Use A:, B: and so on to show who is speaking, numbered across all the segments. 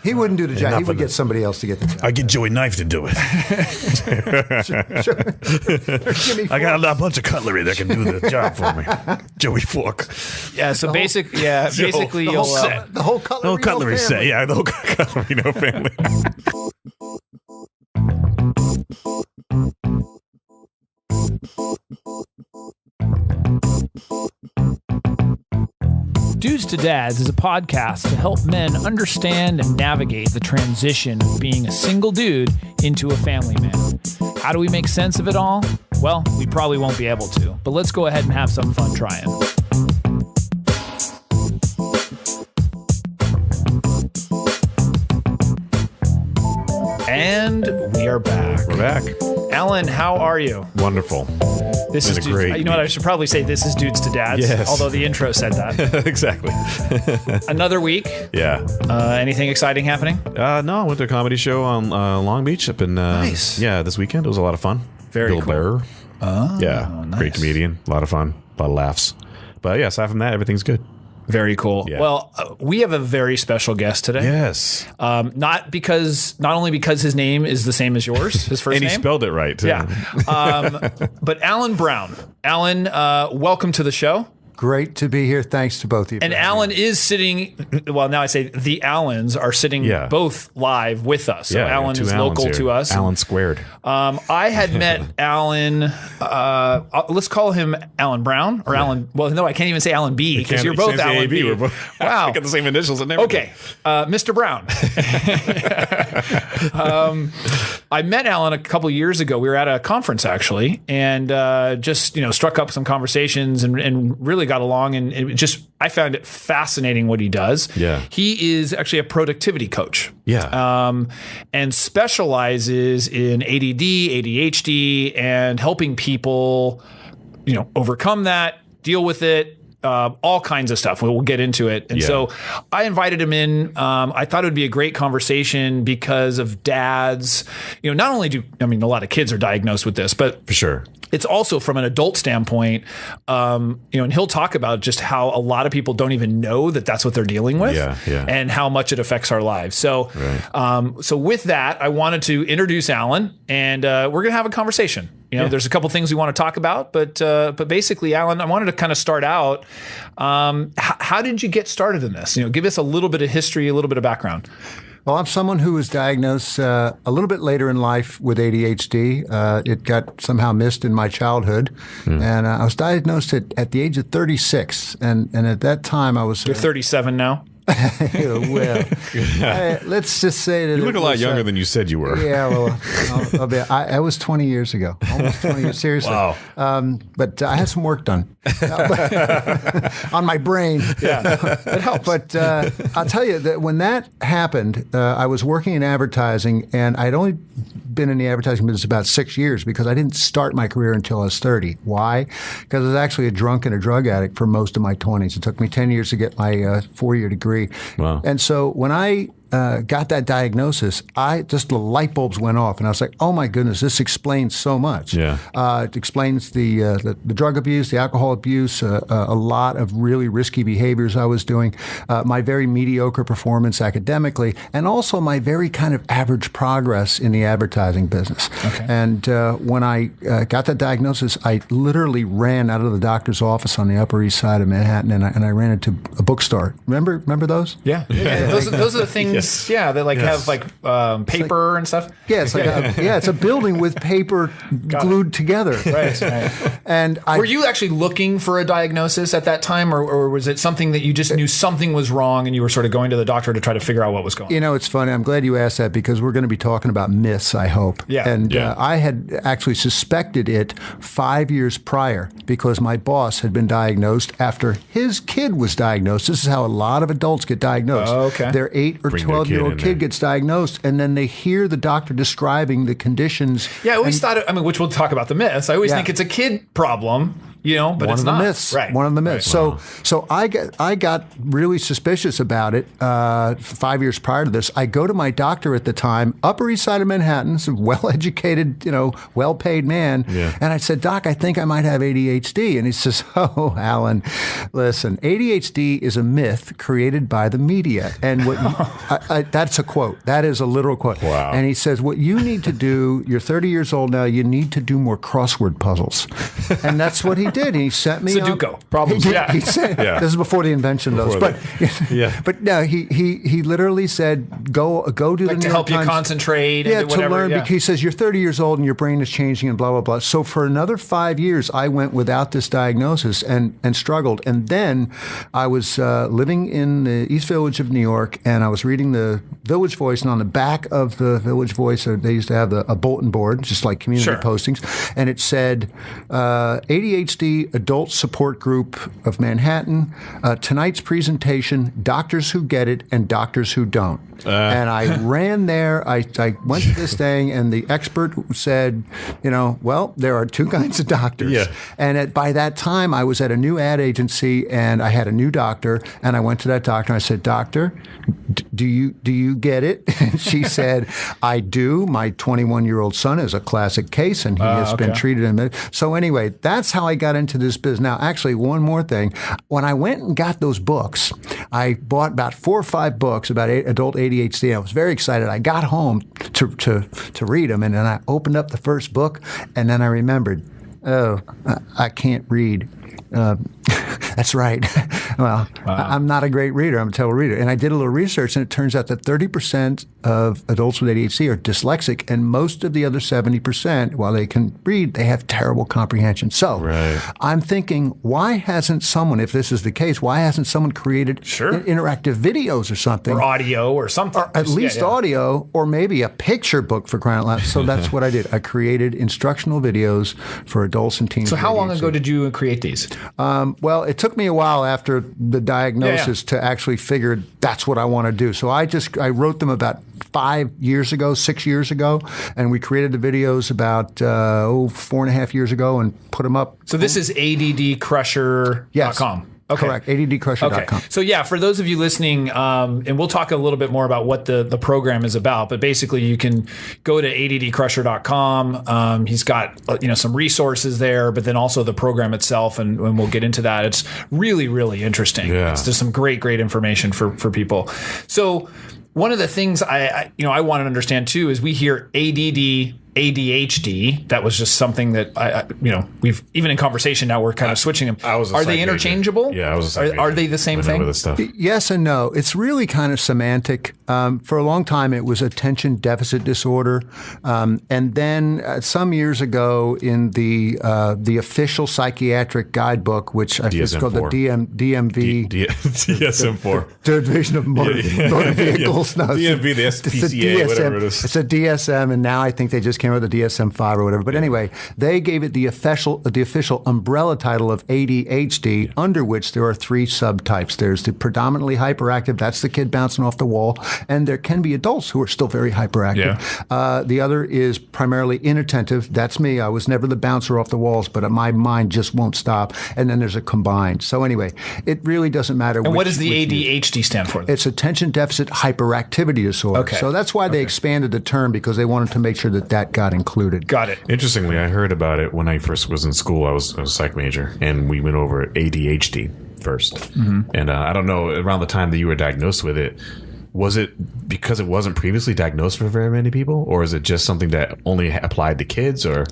A: He wouldn't do the job. He would get somebody else to get the job.
B: I get Joey Knife to do it.
A: Sure.
B: I got a bunch of cutlery that can do the job for me. Joey Fork.
C: Yeah, so basically you'll...
A: The whole
B: Cutlery set. Yeah, the whole Cutlery No family.
C: Dudes to Dads is a podcast to help men understand and navigate the transition of being a single dude into a family man. How do we make sense of it all? Well, we probably won't be able to, but let's go ahead and have some fun trying. And we are back.
B: We're back.
C: Alan, how are you?
B: Wonderful.
C: This is
B: great.
C: You know what? I should probably say this is Dudes to Dads.
B: Yes.
C: Although the intro said that.
B: Exactly.
C: Another week.
B: Yeah.
C: Anything exciting happening?
B: No, I went to a comedy show on Long Beach up in
C: Nice.
B: Yeah, this weekend. It was a lot of fun.
C: Very
B: Bill
C: cool.
B: Bearer.
C: Oh,
B: Yeah,
C: nice.
B: great comedian. A lot of fun. A lot of laughs. But yeah, aside from that, everything's good.
C: Very cool.
B: Yeah.
C: Well, we have a very special guest today.
B: Yes.
C: Not only because his name is the same as yours, his first
B: And
C: name.
B: he spelled it right, too.
C: Yeah. But Alan Brown. Alan, welcome to the show.
A: Great to be here. Thanks to both of you.
C: And Alan is sitting, well, now I say the Allens are sitting both live with us. So
B: Yeah,
C: Alan
B: two
C: is
B: Allens
C: local
B: here.
C: to us.
B: Alan squared.
C: I had met Alan, let's call him Alan Brown or Alan, well, no, I can't even say Alan B because you're both Alan B.
B: We're both,
C: Wow.
B: we got the same initials and everything.
C: Okay, Mr. Brown. I met Alan a couple years ago. We were at a conference actually, and just struck up some conversations and really got along. And I found it fascinating what he does.
B: Yeah,
C: he is actually a productivity coach.
B: Yeah,
C: and specializes in ADD, ADHD, and helping people, overcome that, deal with it. All kinds of stuff. We'll get into it. And so I invited him in. I thought it would be a great conversation because of dads. Not only a lot of kids are diagnosed with this, but
B: for sure.
C: It's also from an adult standpoint, and he'll talk about just how a lot of people don't even know that that's what they're dealing with and how much it affects our lives. So, so with that, I wanted to introduce Alan, and we're going to have a conversation. There's a couple things we want to talk about, but basically, Alan, I wanted to kind of start out. How did you get started in this? Give us a little bit of history, a little bit of background.
A: Well, I'm someone who was diagnosed a little bit later in life with ADHD. It got somehow missed in my childhood. And I was diagnosed at the age of 36. And at that time, I was...
C: You're 37 now?
A: Well, let's just say that
B: you look a lot younger than you said you were.
A: Yeah, well, I was 20 years ago, almost 20 years, seriously.
B: Wow.
A: But I had some work done on my brain.
C: Yeah, it helps.
A: But I'll tell you that when that happened, I was working in advertising, and I'd only been in the advertising business about 6 years because I didn't start my career until I was 30. Why? Because I was actually a drunk and a drug addict for most of my 20s. It took me 10 years to get my 4-year degree.
B: Wow.
A: And so when I got that diagnosis, the light bulbs went off, and I was like, "Oh my goodness, this explains so much."
B: Yeah.
A: It explains the drug abuse, the alcohol abuse, a lot of really risky behaviors I was doing, my very mediocre performance academically, and also my very kind of average progress in the advertising business.
C: Okay.
A: And when I got that diagnosis, I literally ran out of the doctor's office on the Upper East Side of Manhattan, and I ran into a bookstore. Remember those?
C: Yeah. Those are the things. Yeah, they have paper and stuff.
A: Yeah, it's it's a building with paper glued together.
C: Right.
A: And
C: were you actually looking for a diagnosis at that time, or was it something that you just knew something was wrong and you were sort of going to the doctor to try to figure out what was going on?
A: It's funny. I'm glad you asked that because we're going to be talking about myths, I hope.
C: Yeah.
A: And I had actually suspected it 5 years prior because my boss had been diagnosed after his kid was diagnosed. This is how a lot of adults get diagnosed.
C: Oh, okay.
A: Their 8 or 12-year-old kid gets diagnosed, and then they hear the doctor describing the conditions.
C: Yeah, I always thought, which we'll talk about the myths. I always think it's a kid problem. but
A: one
C: it's
A: of the
C: not.
A: myths.
C: Right.
A: One of the myths.
B: Wow.
A: So I got really suspicious about it 5 years prior to this. I go to my doctor at the time, Upper East Side of Manhattan, some well-educated, well-paid man, and I said, Doc, I think I might have ADHD. And he says, oh, Alan, listen, ADHD is a myth created by the media. And that's a quote. That is a literal quote.
B: Wow.
A: And he says, what you need to do, you're 30 years old now, you need to do more crossword puzzles. And that's what he did. He sent me
C: Sudoku problems.
A: He said, this is before the invention of those. But no, he literally said, go do the New
C: to
A: York
C: help you
A: Times.
C: concentrate.
A: Yeah,
C: and whatever,
A: to learn. Because he says you're 30 years old and your brain is changing and blah blah blah. So for another 5 years, I went without this diagnosis and struggled. And then I was living in the East Village of New York, and I was reading the Village Voice, and on the back of the Village Voice, they used to have a bulletin board, just like community postings, and it said ADHD Adult Support Group of Manhattan. Tonight's presentation: doctors who get it and doctors who don't. And I ran there. I went to this thing, and the expert said, well, there are two kinds of doctors.
B: Yeah.
A: And by that time, I was at a new ad agency, and I had a new doctor, and I went to that doctor, and I said, Doctor, do you get it? And she said, I do. My 21-year-old son is a classic case, and he has been treated. So anyway, that's how I got into this business. Now, actually, one more thing. When I went and got those books, I bought about 4 or 5 books about adult ADHD. I was very excited. I got home to read them, and then I opened up the first book, and then I remembered, I can't read. That's right. Well, I'm not a great reader. I'm a terrible reader. And I did a little research, and it turns out that 30% of adults with ADHD are dyslexic, and most of the other 70%, while they can read, they have terrible comprehension. So I'm thinking, why hasn't someone, if this is the case, why hasn't someone created interactive videos or something?
C: Or audio or something.
A: Or at least audio, or maybe a picture book for crying out loud. So that's what I did. I created instructional videos for adults and teens.
C: So how long ago did you create these?
A: Well, it took me a while after the diagnosis to actually figure that's what I want to do. So I wrote them about 6 years ago, and we created the videos about 4.5 years ago and put them up.
C: So this is ADDCrusher.com.
A: Yes.
C: Okay.
A: Correct. ADDCrusher.com.
C: Okay. So yeah, for those of you listening, and we'll talk a little bit more about what the program is about, but basically you can go to ADDCrusher.com. He's got some resources there, but then also the program itself, and we'll get into that. It's really, really interesting.
B: Yeah.
C: It's just some great information for people. So one of the things I want to understand too is we hear ADD, ADHD. That was just something that we've even in conversation now we're kind of switching them. Are they interchangeable?
B: Yeah, I was a psych major.
C: Are they the same thing?
B: This stuff.
A: Yes and no. It's really kind of semantic. For a long time, it was attention deficit disorder, and then some years ago, in the official psychiatric guidebook, which I think is called the DMV,
B: DSM-4,
A: Division of Motor Vehicles. No,
B: DMV, the SPCA, whatever it is.
A: It's a DSM, and now I think they just came out with the DSM-5 or whatever. But anyway, they gave it the official umbrella title of ADHD, under which there are 3 subtypes. There's the predominantly hyperactive, that's the kid bouncing off the wall, and there can be adults who are still very hyperactive. Yeah. The other is primarily inattentive. That's me. I was never the bouncer off the walls, but my mind just won't stop. And then there's a combined. So anyway, it really doesn't matter.
C: And what does the ADHD stand for?
A: It's attention deficit hyperactivity disorder. Okay. So that's why they expanded the term, because they wanted to make sure that got included.
C: Got it.
B: Interestingly, I heard about it when I first was in school. I was a psych major, and we went over ADHD first. Mm-hmm. And I don't know, around the time that you were diagnosed with it, was it because it wasn't previously diagnosed for very many people, or is it just something that only applied to kids, or?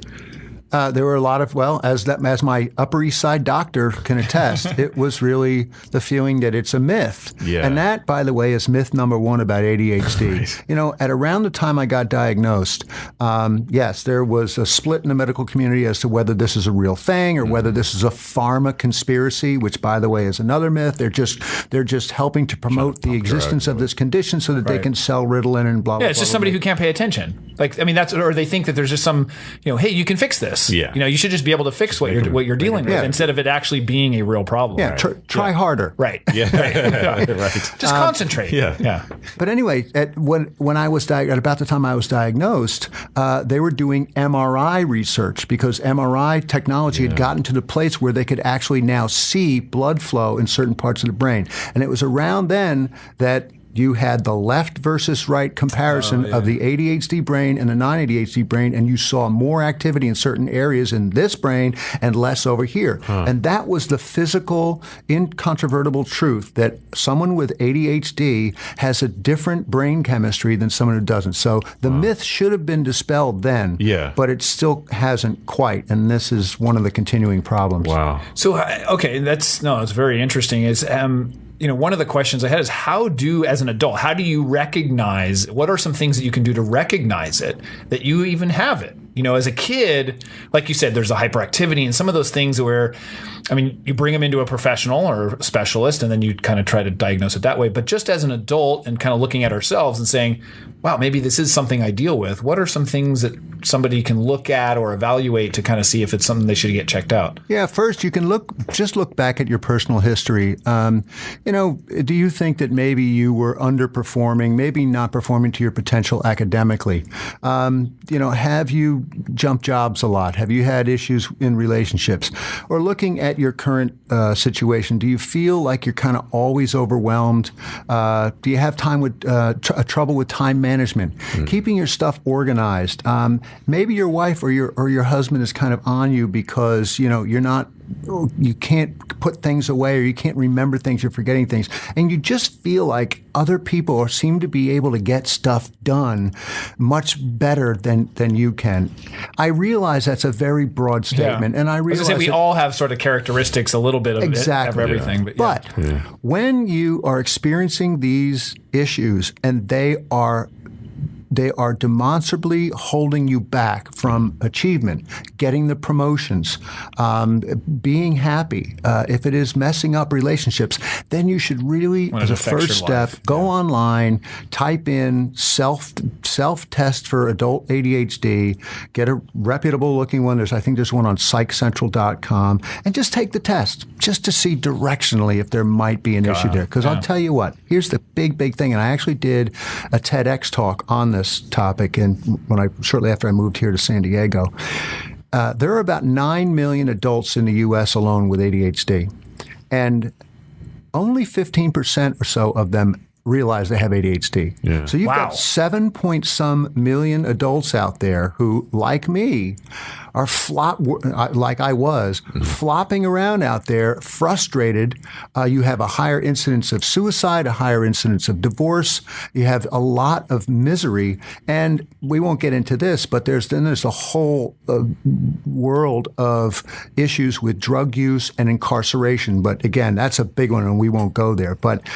A: There were a lot of, as my Upper East Side doctor can attest, it was really the feeling that it's a myth.
B: Yeah.
A: And that, by the way, is myth number 1 about ADHD. Right. At around the time I got diagnosed, yes, there was a split in the medical community as to whether this is a real thing or whether this is a Pharma Conspiracy, which, by the way, is another myth. They're just helping to promote the existence of this condition so that they can sell Ritalin and blah, blah, blah.
C: Yeah, it's just somebody who can't pay attention. Or they think that there's just some, hey, you can fix this. this.
B: Yeah.
C: You should just be able to fix what you're dealing with instead of it actually being a real problem.
A: Yeah, try harder.
C: Right.
B: Yeah. Right.
C: Just concentrate.
B: Yeah.
A: But anyway, when I was at about the time I was diagnosed, they were doing MRI research because MRI technology had gotten to the place where they could actually now see blood flow in certain parts of the brain. And it was around then that you had the left versus right comparison of the ADHD brain and the non-ADHD brain, and you saw more activity in certain areas in this brain and less over here. And that was the physical, incontrovertible truth that someone with ADHD has a different brain chemistry than someone who doesn't. So the myth should have been dispelled then, but it still hasn't quite, and this is one of the continuing problems.
B: Wow.
C: So, it's very interesting. Is one of the questions I had is as an adult, how do you recognize, what are some things that you can do to recognize it, that you even have it? As a kid, like you said, there's a hyperactivity and some of those things where, you bring them into a professional or a specialist and then you kind of try to diagnose it that way. But just as an adult and kind of looking at ourselves and saying, wow, maybe this is something I deal with. What are some things that somebody can look at or evaluate to kind of see if it's something they should get checked out?
A: Yeah, first you can look back at your personal history. Do you think that maybe you were underperforming, maybe not performing to your potential academically? Have you jumped jobs a lot? Have you had issues in relationships? Or looking at your current situation, do you feel like you're kind of always overwhelmed? Do you have time with trouble with time management? Keeping your stuff organized. Maybe your wife or your husband is kind of on you because you can't put things away or you can't remember things, you're forgetting things. And you just feel like other people seem to be able to get stuff done much better than you can. I realize that's a very broad statement. And I realize
C: we all have sort of characteristics, a little bit of everything.
A: But when you are experiencing these issues and they are demonstrably holding you back from achievement, getting the promotions, being happy. If it is messing up relationships, then you should really, as a first step, go online, type in self-test for adult ADHD, get a reputable looking one. I think there's one on psychcentral.com, and just take the test just to see directionally if there might be an issue there. Because I'll tell you what, here's the big thing, and I actually did a TEDx talk on this topic, and shortly after I moved here to San Diego, there are about 9 million adults in the U.S. alone with ADHD, and only 15% or so of them realize they have ADHD. Yeah. So you've got 7 point some million adults out there who, like me, are like I was, flopping around out there, frustrated. You have a higher incidence of suicide, a higher incidence of divorce. You have a lot of misery. And we won't get into this, but there's a whole world of issues with drug use and incarceration. But again, that's a big one, and we won't go there. But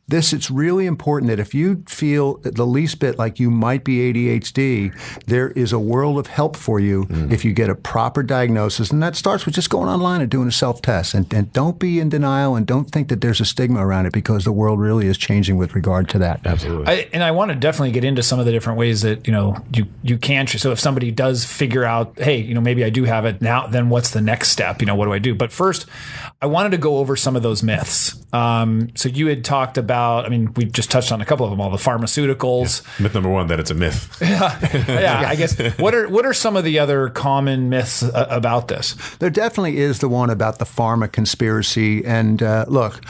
A: it's really important that if you feel the least bit like you might be ADHD, there is a world of help for you if you get a proper diagnosis. And that starts with just going online and doing a self-test. And don't be in denial and don't think that there's a stigma around it, because the world really is changing with regard to that.
B: Absolutely.
C: I want to definitely get into some of the different ways that, you can. So if somebody does figure out, hey, maybe I do have it now, then what's the next step? What do I do? But first, I wanted to go over some of those myths. So you had talked about, we just touched on a couple of them, all the pharmaceuticals.
B: Yeah. Myth number one, that it's a myth.
C: I guess. What are some of the other common myths about this?
A: There definitely is the one about the Pharma Conspiracy. And look,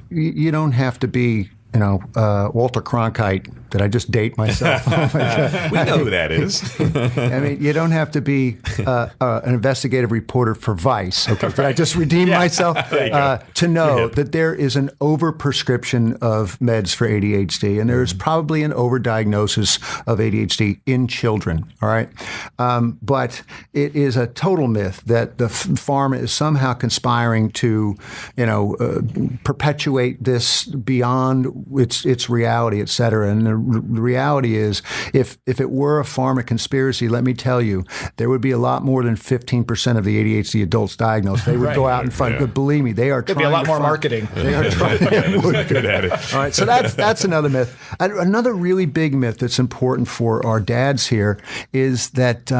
A: you don't have to be Walter Cronkite. Did I just date myself?
B: We know who that is.
A: You don't have to be an investigative reporter for Vice. Okay, did I just redeem myself? To know that there is an overprescription of meds for ADHD, and there is probably an overdiagnosis of ADHD in children. All right, but it is a total myth that the pharma is somehow conspiring to, perpetuate this beyond its reality, et cetera. And the reality is, if it were a pharma conspiracy, let me tell you, there would be a lot more than 15% of the ADHD adults diagnosed. They would go out and find. But believe me, they are trying.
C: There'd be a lot more marketing.
A: They are trying.
B: Good at it.
A: All right, so that's another myth. Another really big myth that's important for our dads here is that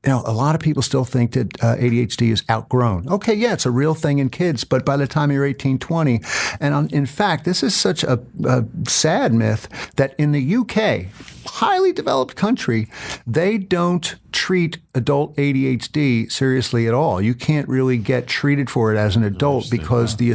A: a lot of people still think that ADHD is outgrown. Okay, yeah, it's a real thing in kids, but by the time you're 18, 20, and in fact, this is such a sad myth that in the UK, highly developed country, they don't treat adult ADHD seriously at all. You can't really get treated for it as an adult because the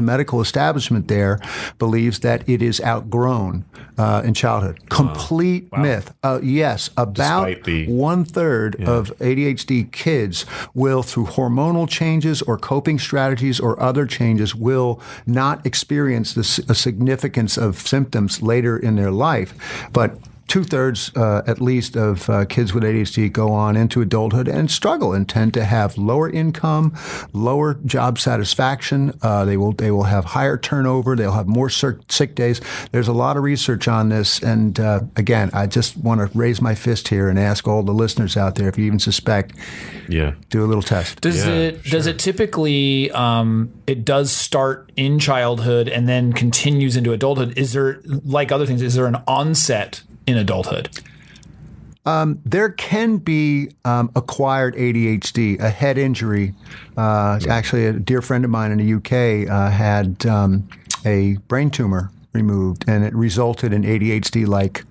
A: medical establishment there believes that it is outgrown in childhood. Complete myth. Yes, about 1/3 of ADHD kids will, through hormonal changes or coping strategies or other changes, will not experience a significance of symptoms later in their life. But 2/3 at least of kids with ADHD go on into adulthood and struggle and tend to have lower income, lower job satisfaction. They will have higher turnover. They'll have more sick days. There's a lot of research on this. And again, I just want to raise my fist here and ask all the listeners out there, if you even suspect, do a little test.
C: Does it typically, it does start in childhood and then continues into adulthood? Is there, like other things, is there an onset in adulthood?
A: There can be acquired ADHD, a head injury. Actually, a dear friend of mine in the UK had a brain tumor removed, and it resulted in ADHD-like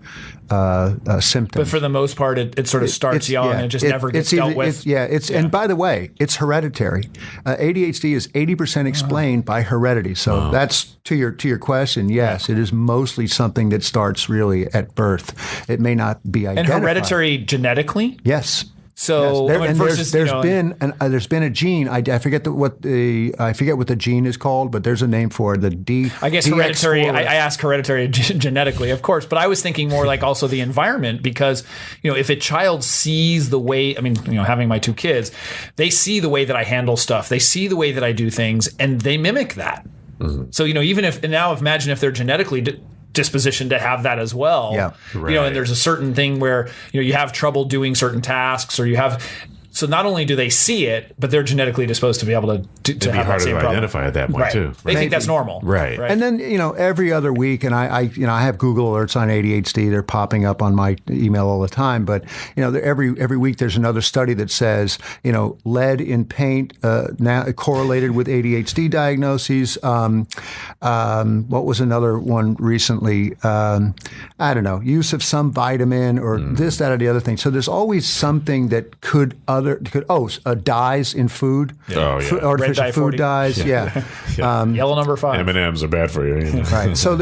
A: symptoms.
C: But for the most part, it sort of starts young and just never gets dealt with.
A: And by the way, it's hereditary. ADHD is 80% explained by heredity. So that's to your question. Yes, it is mostly something that starts really at birth. It may not be identified.
C: And hereditary genetically?
A: Yes.
C: So
A: yes. There's been a gene. I forget what the gene is called, but there's a name for it.
C: I guess hereditary. I asked hereditary genetically, of course, but I was thinking more like also the environment, because if a child sees the way, having my two kids, they see the way that I handle stuff, they see the way that I do things, and they mimic that. Mm-hmm. So even if imagine if they're genetically disposition to have that as well.
A: Yeah.
C: Right. And there's a certain thing where, you have trouble doing certain tasks, or you have, so not only do they see it, but they're genetically disposed to be able to have that same problem.
B: Identify at that point too.
C: They think that's normal.
B: Right.
A: And then, every other week, and I have Google alerts on ADHD. They're popping up on my email all the time. But, every week there's another study that says, lead in paint now correlated with ADHD diagnoses. What was another one recently? I don't know, use of some vitamin or this, that, or the other thing. So there's always something that could dyes in food.
B: Oh, yeah.
A: Artificial food dyes. Yeah.
C: Yellow number 5.
B: M&Ms are bad for you.
A: Right. So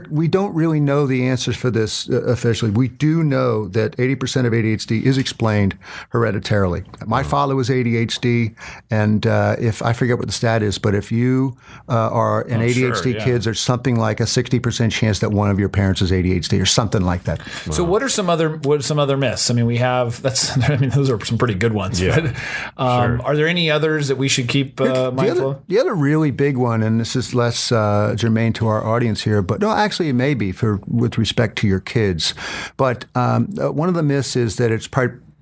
A: we don't really know the answers for this officially. We do know that 80% of ADHD is explained hereditarily. My father was ADHD, and if I forget what the stat is, but if you are an ADHD kid, there's something like a 60% chance that one of your parents is ADHD or something like that.
C: So what are some other myths? We have those are some pretty good ones.
B: Yeah.
C: But, are there any others that we should keep mindful of?
A: The other really big one, and this is less germane to our audience here, but no, actually it may be with respect to your kids. But one of the myths is that it's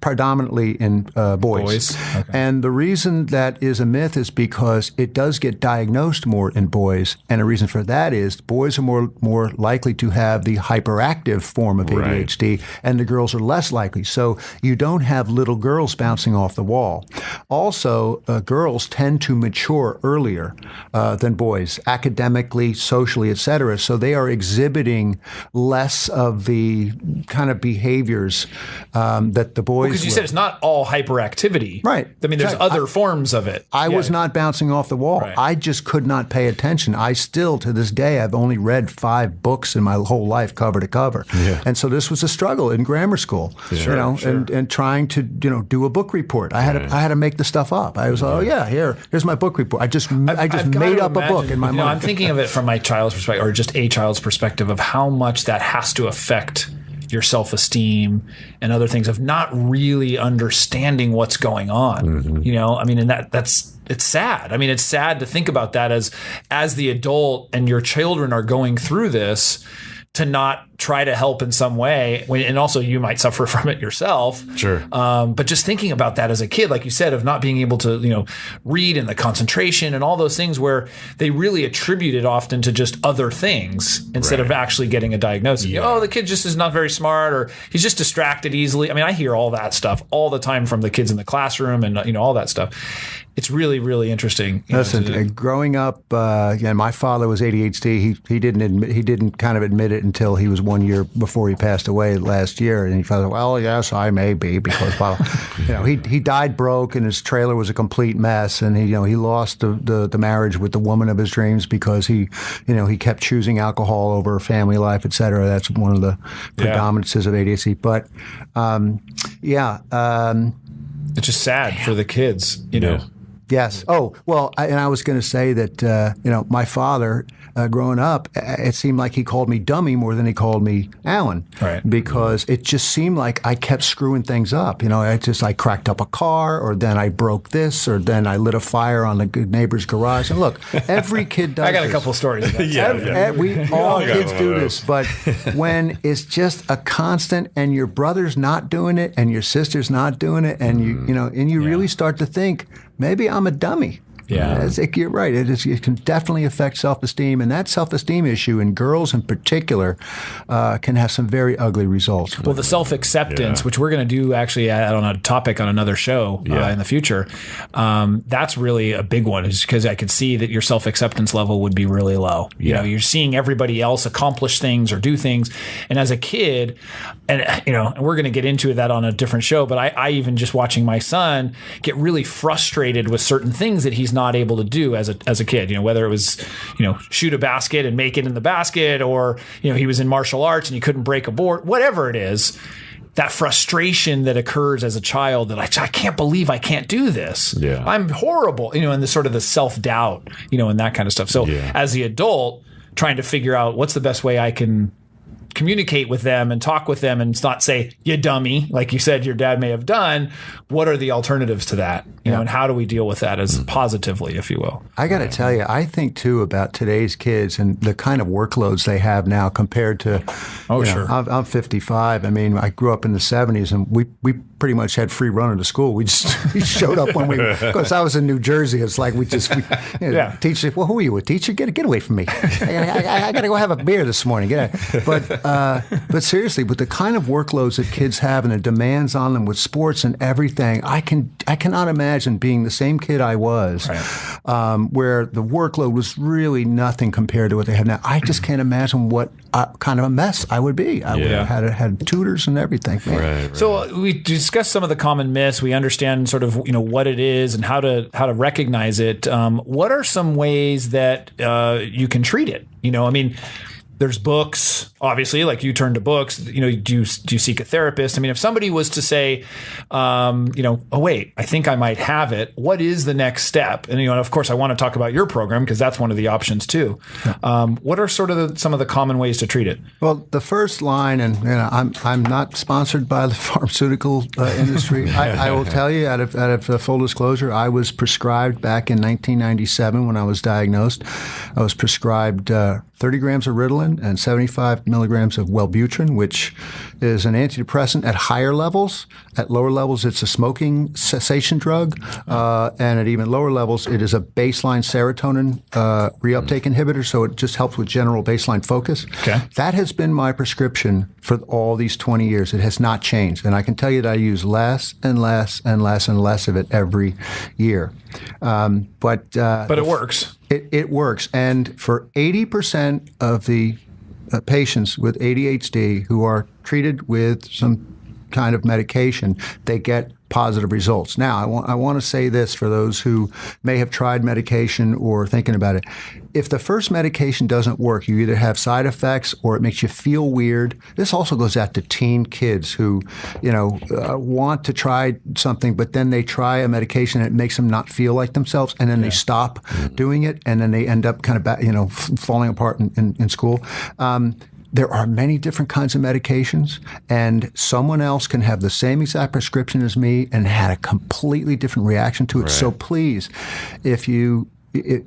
A: predominantly in boys. Okay. And the reason that is a myth is because it does get diagnosed more in boys. And the reason for that is boys are more likely to have the hyperactive form of ADHD, and the girls are less likely. So you don't have little girls bouncing off the wall. Also, girls tend to mature earlier than boys, academically, socially, et cetera. So they are exhibiting less of the kind of behaviors that the boys.
C: Because you said it's not all hyperactivity.
A: Right.
C: There's other forms of it.
A: I was not bouncing off the wall. Right. I just could not pay attention. I still, to this day, I've only read 5 books in my whole life, cover to cover. Yeah. And so this was a struggle in grammar school, and trying to, do a book report. I had to make the stuff up. I was, here's my book report. I just made up a book in my mind.
C: I'm thinking of it from my child's perspective, or just a child's perspective, of how much that has to affect your self-esteem and other things, of not really understanding what's going on. Mm-hmm. And it's sad. It's sad to think about that as the adult and your children are going through this, to not try to help in some way, and also you might suffer from it yourself.
B: Sure.
C: But just thinking about that as a kid, like you said, of not being able to, read and the concentration and all those things where they really attribute it often to just other things instead of actually getting a diagnosis.
B: Yeah.
C: Oh, the kid just is not very smart, or he's just distracted easily. I mean, I hear all that stuff all the time from the kids in the classroom and, all that stuff. It's really, really interesting.
A: Listen, growing up, my father was ADHD. He didn't kind of admit it until he was 1 year before he passed away last year. And he thought, well, yes, I may be, because he died broke, and his trailer was a complete mess. And he lost the marriage with the woman of his dreams because he kept choosing alcohol over family life, et cetera. That's one of the predominances of ADHD. But
C: it's just sad for the kids, know.
A: Yes. Oh, well, I was going to say that, my father, growing up, it seemed like he called me dummy more than he called me Alan.
C: Right.
A: Because it just seemed like I kept screwing things up. I cracked up a car, or then I broke this, or then I lit a fire on the neighbor's garage. And look, every kid does
C: I got
A: this.
C: a couple of stories about that.
A: We all kids do this. But when it's just a constant, and your brother's not doing it, and your sister's not doing it, and you really start to think, maybe I'm a dummy.
C: Yeah.
A: You're right. It can definitely affect self-esteem, and that self-esteem issue in girls in particular can have some very ugly results.
C: Well, the self-acceptance, which we're going to do actually on a topic on another show in the future, that's really a big one, is because I could see that your self-acceptance level would be really low. You're seeing everybody else accomplish things or do things, and as a kid, and we're going to get into that on a different show, but I even just watching my son get really frustrated with certain things that he's not able to do as a kid, whether it was, shoot a basket and make it in the basket, or, he was in martial arts and he couldn't break a board, whatever it is, that frustration that occurs as a child that I can't believe I can't do this.
B: Yeah.
C: I'm horrible, and the sort of the self-doubt, and that kind of stuff. So as the adult, trying to figure out what's the best way I can communicate with them and talk with them and not say, you dummy, like you said your dad may have done. What are the alternatives to that? And how do we deal with that as positively, if you will?
A: I got to tell you, I think too about today's kids and the kind of workloads they have now compared to.
C: Sure.
A: I'm 55. I mean, I grew up in the 70s, and we pretty much had free run to school. We showed up when because I was in New Jersey. It's like teacher. Well, who are you, a teacher? Get away from me. I got to go have a beer this morning. But seriously, with the kind of workloads that kids have and the demands on them with sports and everything, I cannot imagine being the same kid I was, where the workload was really nothing compared to what they have now. I just can't imagine what kind of a mess I would be. I would have had tutors and everything.
B: Right.
C: So we discussed some of the common myths. We understand sort of what it is and how to recognize it. What are some ways that you can treat it? There's books, obviously, like you turn to books, do you seek a therapist? If somebody was to say, oh, wait, I think I might have it. What is the next step? And, of course, I want to talk about your program because that's one of the options too. What are sort of some of the common ways to treat it?
A: Well, the first line, and I'm not sponsored by the pharmaceutical industry. I will tell you, out of full disclosure, I was prescribed back in 1997 when I was diagnosed. I was prescribed 30 grams of Ritalin and 75 milligrams of Wellbutrin, which is an antidepressant at higher levels. At lower levels, it's a smoking cessation drug. And at even lower levels, it is a baseline serotonin reuptake inhibitor, so it just helps with general baseline focus.
C: Okay.
A: That has been my prescription for all these 20 years. It has not changed. And I can tell you that I use less and less and less and less of it every year. But
C: it works.
A: It works. And for 80% of the patients with ADHD who are treated with some kind of medication, they get positive results. Now, I want to say this for those who may have tried medication or thinking about it. If the first medication doesn't work, you either have side effects or it makes you feel weird. This also goes out to teen kids who, want to try something, but then they try a medication and it makes them not feel like themselves, and then they stop doing it, and then they end up kind of, falling apart in school. There are many different kinds of medications, and someone else can have the same exact prescription as me and had a completely different reaction to it. Right. So please, if you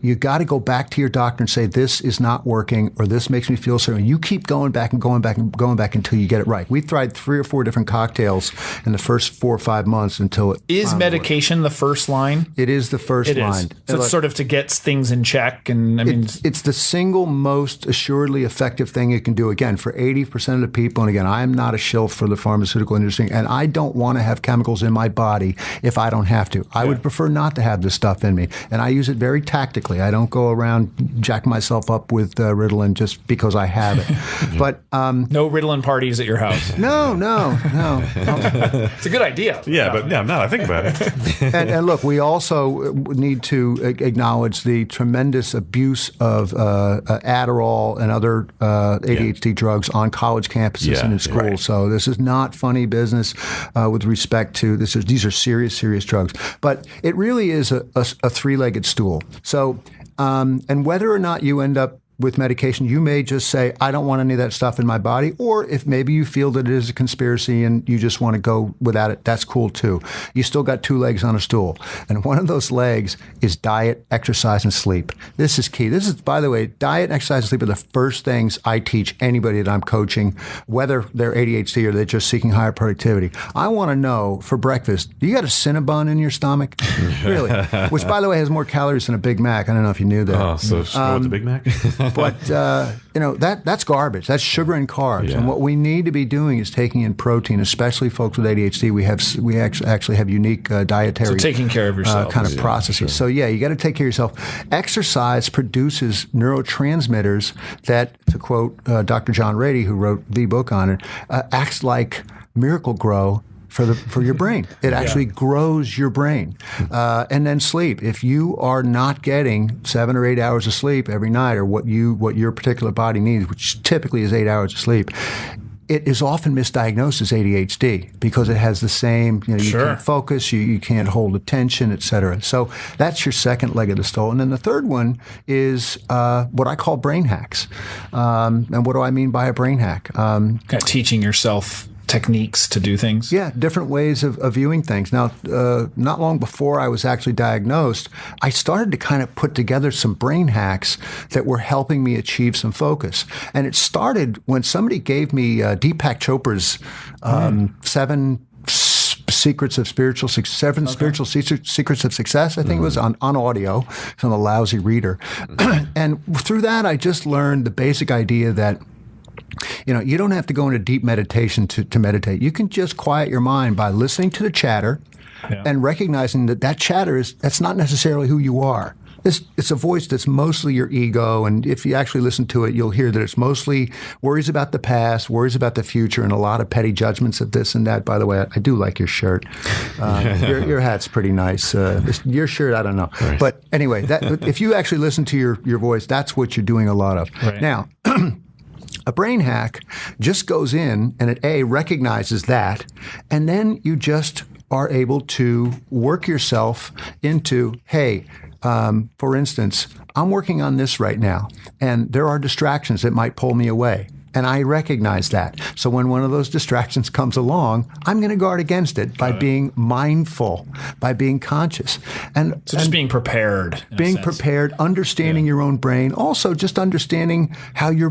A: you got to go back to your doctor and say, this is not working, or this makes me feel so. And you keep going back and going back and going back until you get it right. We tried 3 or 4 different cocktails in the first 4 or 5 months until it
C: is medication worked. The first line?
A: It is the first line.
C: So it's sort of to get things in check. And I mean,
A: it's the single most assuredly effective thing you can do. Again, for 80% of the people, and again, I am not a shill for the pharmaceutical industry, and I don't want to have chemicals in my body if I don't have to. I would prefer not to have this stuff in me, and I use it very tactically. I don't go around jacking myself up with Ritalin just because I have it. But
C: no Ritalin parties at your house.
A: No.
C: It's a good idea.
B: Yeah, but now I think about it.
A: And look, we also need to acknowledge the tremendous abuse of Adderall and other ADHD drugs on college campuses and in schools. Right. So this is not funny business with respect to this. These are serious drugs. But it really is a three-legged stool. So, and whether or not you end up with medication, you may just say, I don't want any of that stuff in my body. Or if maybe you feel that it is a conspiracy and you just want to go without it, that's cool too. You still got 2 legs on a stool. And one of those legs is diet, exercise, and sleep. This is key. This is, by the way, diet, exercise, and sleep are the first things I teach anybody that I'm coaching, whether they're ADHD or they're just seeking higher productivity. I want to know for breakfast, do you got a Cinnabon in your stomach? Really? Which, by the way, has more calories than a Big Mac. I don't know if you knew that.
B: Oh, so go with the Big Mac?
A: But that's garbage. That's sugar and carbs. And what we need to be doing is taking in protein, especially folks with ADHD. We actually have unique dietary
C: taking care of yourself
A: kind of processes. Sure. So you got to take care of yourself. Exercise produces neurotransmitters that, to quote Dr. John Rady, who wrote the book on it, acts like Miracle Grow for your brain. It actually grows your brain. And then sleep. If you are not getting 7 or 8 hours of sleep every night, or what your particular body needs, which typically is 8 hours of sleep, it is often misdiagnosed as ADHD because it has the same, you can't focus, you can't hold attention, et cetera. So that's your second leg of the stool. And then the third one is what I call brain hacks. And what do I mean by a brain hack?
C: Kind of teaching yourself techniques to do things?
A: Yeah, different ways of viewing things. Now, not long before I was actually diagnosed, I started to kind of put together some brain hacks that were helping me achieve some focus. And it started when somebody gave me Deepak Chopra's 7 secrets of spiritual secrets of success. I think it was on audio. It's on a lousy reader. And through that, I just learned the basic idea that you don't have to go into deep meditation to meditate. You can just quiet your mind by listening to the chatter and recognizing that chatter that's not necessarily who you are. It's a voice that's mostly your ego, and if you actually listen to it, you'll hear that it's mostly worries about the past, worries about the future, and a lot of petty judgments of this and that. By the way, I do like your shirt. Your hat's pretty nice. Your shirt, I don't know. Right. But anyway, if you actually listen to your voice, that's what you're doing a lot of. Right. Now, a brain hack just goes in and it recognizes that, and then you just are able to work yourself into, hey, for instance, I'm working on this right now, and there are distractions that might pull me away. And I recognize that. So when one of those distractions comes along, I'm going to guard against it by being mindful, by being conscious. And
C: just being prepared.
A: Being prepared, understanding your own brain, also just understanding how your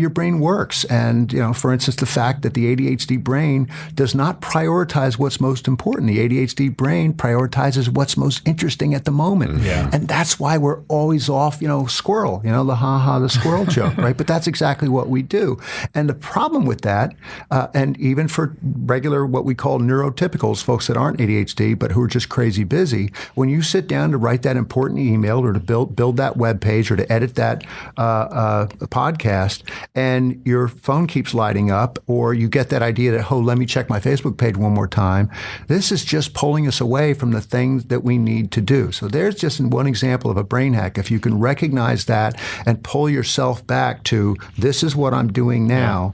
A: brain works. And, for instance, the fact that the ADHD brain does not prioritize what's most important. The ADHD brain prioritizes what's most interesting at the moment. Yeah. And that's why we're always off, squirrel, the squirrel joke, right? But that's exactly what we do. And the problem with that, and even for regular what we call neurotypicals, folks that aren't ADHD but who are just crazy busy, when you sit down to write that important email or to build that web page or to edit that podcast, and your phone keeps lighting up, or you get that idea that, let me check my Facebook page one more time, this is just pulling us away from the things that we need to do. So there's just one example of a brain hack. If you can recognize that and pull yourself back to, this is what I'm doing doing now.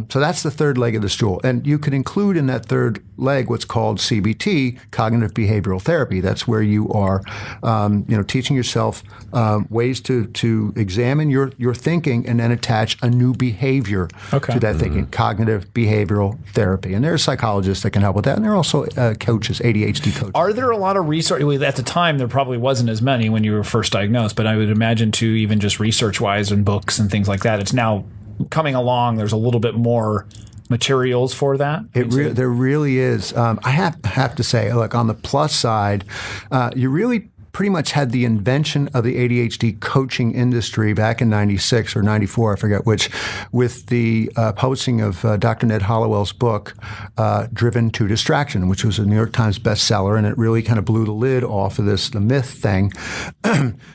A: So that's the third leg of the stool. And you can include in that third leg what's called CBT, cognitive behavioral therapy. That's where you are, teaching yourself ways to examine your thinking and then attach a new behavior to that thinking. Cognitive behavioral therapy. And there are psychologists that can help with that. And there are also coaches, ADHD coaches.
C: Are there a lot of research? At the time, there probably wasn't as many when you were first diagnosed, but I would imagine too, even just research-wise and books and things like that, it's now coming along. There's a little bit more materials for that.
A: There really is. I have to say, look, on the plus side, you really pretty much had the invention of the ADHD coaching industry back in 96 or 94, I forget which, with the publishing of Dr. Ned Hollowell's book, Driven to Distraction, which was a New York Times bestseller, and it really kind of blew the lid off of the myth thing.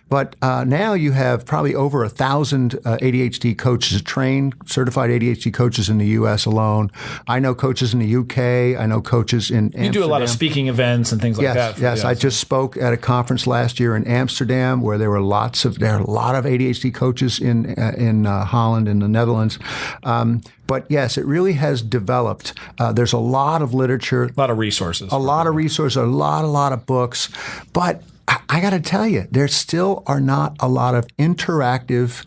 A: But now you have probably over 1,000 ADHD coaches, trained, certified ADHD coaches in the U.S. alone. I know coaches in the U.K. I know coaches in Amsterdam.
C: You do a lot of speaking events and things like that.
A: Yes, I just spoke at a conference last year in Amsterdam, where there are a lot of ADHD coaches in Holland and the Netherlands. But yes, it really has developed. There's a lot of literature,
C: a lot of resources,
A: a lot of books. But I got to tell you, there still are not a lot of interactive.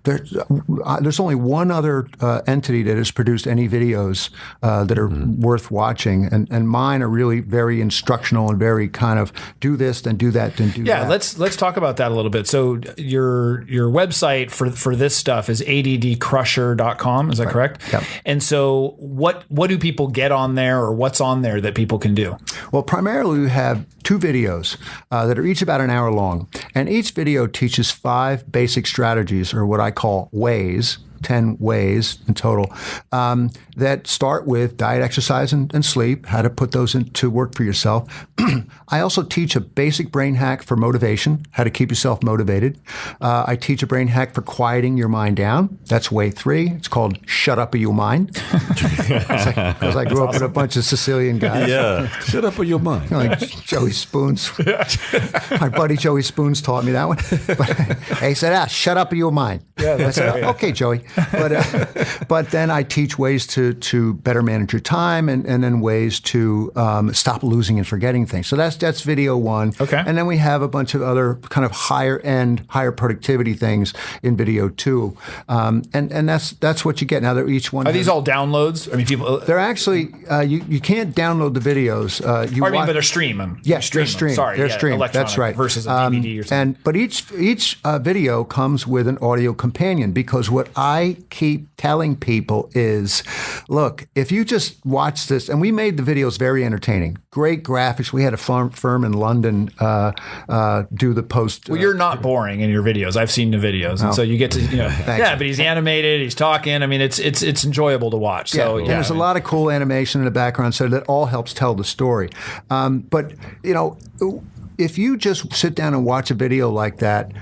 A: There's only one other entity that has produced any videos that are worth watching, and mine are really very instructional and very kind of do this, then do that, then do that.
C: Yeah, let's talk about that a little bit. So your website for this stuff is ADDCrusher.com. Is that correct?
A: Yep.
C: And so what do people get on there, or what's on there that people can do?
A: Well, primarily we have 2 videos that are each about an hour long, and each video teaches 5 basic strategies, or what I call ways, 10 ways in total, that start with diet, exercise, and sleep, how to put those into work for yourself. I also teach a basic brain hack for motivation, how to keep yourself motivated. I teach a brain hack for quieting your mind down. That's way 3. It's called Shut Up or You Mind. Because I grew up with a bunch of Sicilian guys.
D: Yeah, shut up or your mind.
A: Like Joey Spoons. My buddy Joey Spoons taught me that one. But he said, shut up or your mind.
C: Yeah,
A: I said, okay, Joey. But then I teach ways to better manage your time, and then ways to stop losing and forgetting things. So that's video 1.
C: Okay.
A: And then we have a bunch of other kind of higher end, higher productivity things in video 2. And that's what you get. Now, they're each one.
C: Are these all downloads? I mean, people.
A: They're actually you can't download the videos.
C: But they're streaming.
A: Yes, they're streamed.
C: Sorry,
A: they're streamed. That's right.
C: Versus a DVD or something.
A: But each video comes with an audio companion, because what I keep telling people is, look, if you just watch this, and we made the videos very entertaining, great graphics. We had a firm in London do the post.
C: Well, you're not boring in your videos. I've seen the videos, and so you get to, but he's animated, he's talking. I mean, it's enjoyable to watch. So
A: yeah, there's a lot of cool animation in the background, so that all helps tell the story. But if you just sit down and watch a video like that,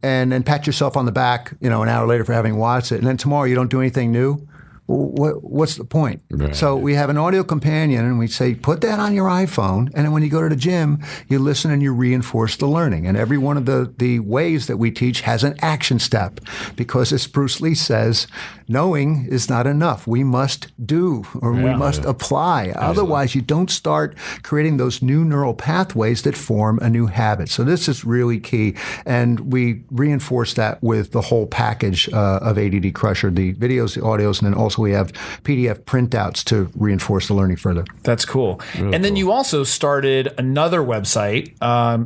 A: and then pat yourself on the back, an hour later for having watched it, and then tomorrow you don't do anything new, what's the point? Right. So we have an audio companion, and we say, put that on your iPhone, and then when you go to the gym, you listen and you reinforce the learning. And every one of the ways that we teach has an action step, because as Bruce Lee says, knowing is not enough. We must do, or we must apply. Otherwise, you don't start creating those new neural pathways that form a new habit. So this is really key. And we reinforce that with the whole package of ADD Crusher, the videos, the audios, and then also we have PDF printouts to reinforce the learning further.
C: That's cool. Really and then you also started another website,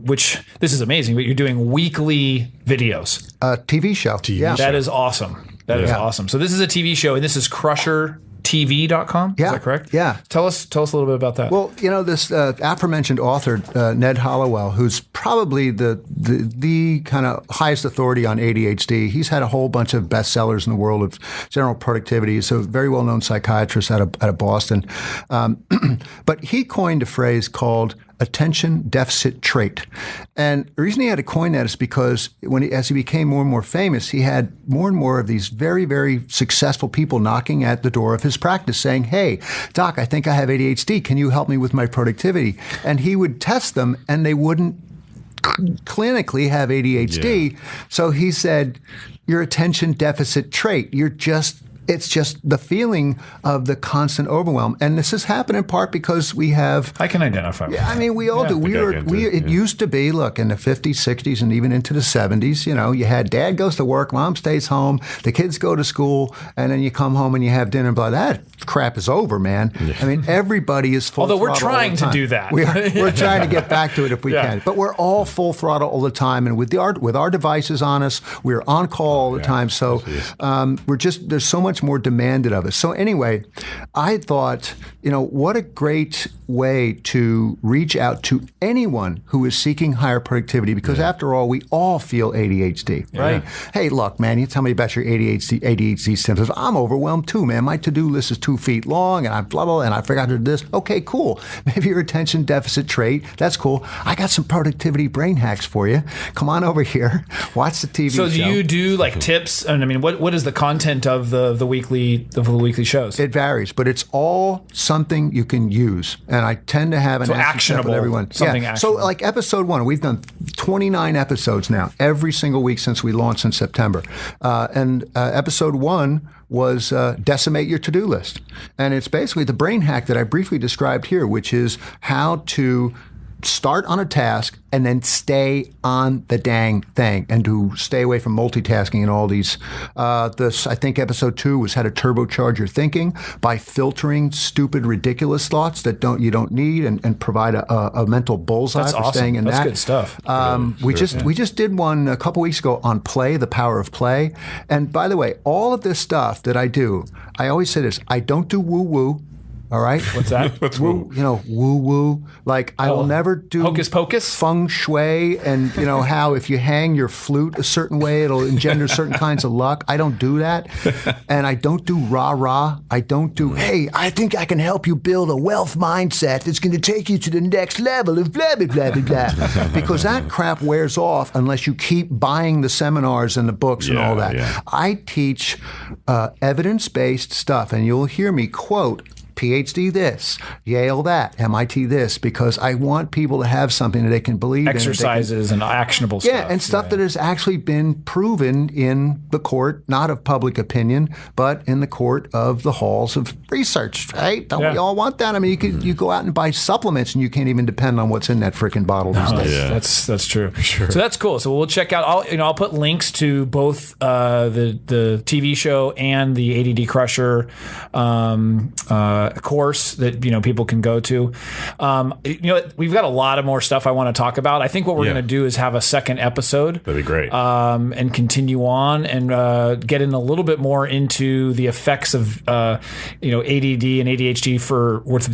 C: which this is amazing, but you're doing weekly videos.
A: TV show. Yeah.
C: That is awesome. That is awesome. So this is a TV show, and this is CrusherTV.com.
A: Yeah.
C: Is that correct?
A: Yeah.
C: Tell us a little bit about that.
A: Well, this aforementioned author, Ned Hollowell, who's probably the kind of highest authority on ADHD. He's had a whole bunch of bestsellers in the world of general productivity. He's a very well-known psychiatrist out of Boston. But he coined a phrase called attention deficit trait. And the reason he had to coin that is because as he became more and more famous, he had more and more of these very, very successful people knocking at the door of his practice saying, hey, doc, I think I have ADHD. Can you help me with my productivity? And he would test them, and they wouldn't clinically have ADHD. Yeah. So he said, your attention deficit trait, it's just the feeling of the constant overwhelm. And this has happened in part because we have...
C: I can identify with that.
A: I mean, we all do. It used to be, look, in the 50s, 60s, and even into the 70s, you had dad goes to work, mom stays home, the kids go to school, and then you come home and you have dinner. But that crap is over, man. Yeah. I mean, everybody is full
C: Although
A: throttle.
C: Although we're trying to do that.
A: We're trying to get back to it if we can. But we're all full throttle all the time. And with our devices on us, we're on call all the time. So there's so much more demanded of us. So anyway, I thought, what a great way to reach out to anyone who is seeking higher productivity, because after all, we all feel ADHD, right? Hey, look, man, you tell me about your ADHD symptoms. I'm overwhelmed too, man. My to-do list is 2 feet long, and I blah, blah, and I forgot to do this. Okay, cool. Maybe your attention deficit trait. That's cool. I got some productivity brain hacks for you. Come on over here. Watch the TV show.
C: So do you do like tips? And I mean, what is the content of the weekly shows?
A: It varies, but it's all something you can use. And I tend to have an
C: actionable
A: with everyone.
C: Something actionable.
A: So like episode 1, we've done 29 episodes now, every single week since we launched in September. And episode 1 was decimate your to-do list. And it's basically the brain hack that I briefly described here, which is how to start on a task and then stay on the dang thing, and to stay away from multitasking and all these. I think episode 2 was how to turbocharge your thinking by filtering stupid, ridiculous thoughts that you don't need, and provide a mental bullseye for staying in that.
C: That's good stuff.
A: We just did one a couple weeks ago on play, the power of play. And by the way, all of this stuff that I do, I always say this: I don't do woo-woo. All right.
C: What's that?
B: What's woo?
A: Woo-woo. Like, I will never do
C: hocus pocus,
A: feng shui, and how if you hang your flute a certain way, it'll engender certain kinds of luck. I don't do that. And I don't do rah-rah. I don't do, hey, I think I can help you build a wealth mindset that's going to take you to the next level of blah, blah, blah, blah, blah. Because that crap wears off unless you keep buying the seminars and the books and all that. Yeah. I teach evidence-based stuff, and you'll hear me quote PhD this, Yale that, MIT this, because I want people to have something that they can believe
C: Exercises
A: in.
C: and actionable stuff.
A: Yeah, and stuff that has actually been proven in the court, not of public opinion, but in the court of the halls of research, right? Don't we all want that? I mean, you go out and buy supplements and you can't even depend on what's in that freaking bottle these days.
C: Yeah. That's true. Sure. So that's cool. So we'll check out, I'll put links to both the TV show and the ADD Crusher course that people can go to. We've got a lot of more stuff I want to talk about. I think what we're going to do is have a second episode.
B: That'd be great.
C: And continue on and get in a little bit more into the effects of ADD and ADHD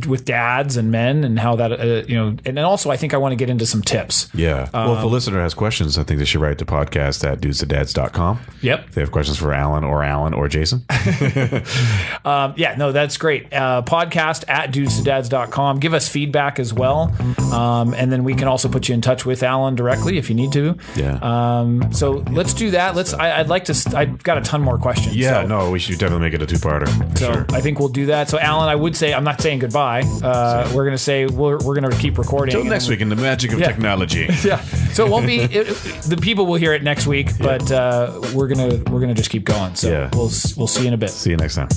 C: with dads and men, and how that and then also I think I want to get into some tips.
B: Yeah. Well, if a listener has questions, I think they should write to podcast@dudesanddads.com.
C: Yep.
B: If they have questions for Alan or Jason.
C: That's great. Podcast@dudesanddads.com. Give us feedback as well. And then we can also put you in touch with Alan directly if you need to.
B: Yeah.
C: So let's do that. I've got a ton more questions.
B: Yeah, we should definitely make it a two-parter.
C: So
B: sure.
C: I think we'll do that. So Alan, I would say, I'm not saying goodbye. We're going to say we're going to keep recording.
B: Till next week in the magic of technology.
C: Yeah. So it won't be, the people will hear it next week, but we're going to just keep going. So we'll see you in a bit.
B: See you next time.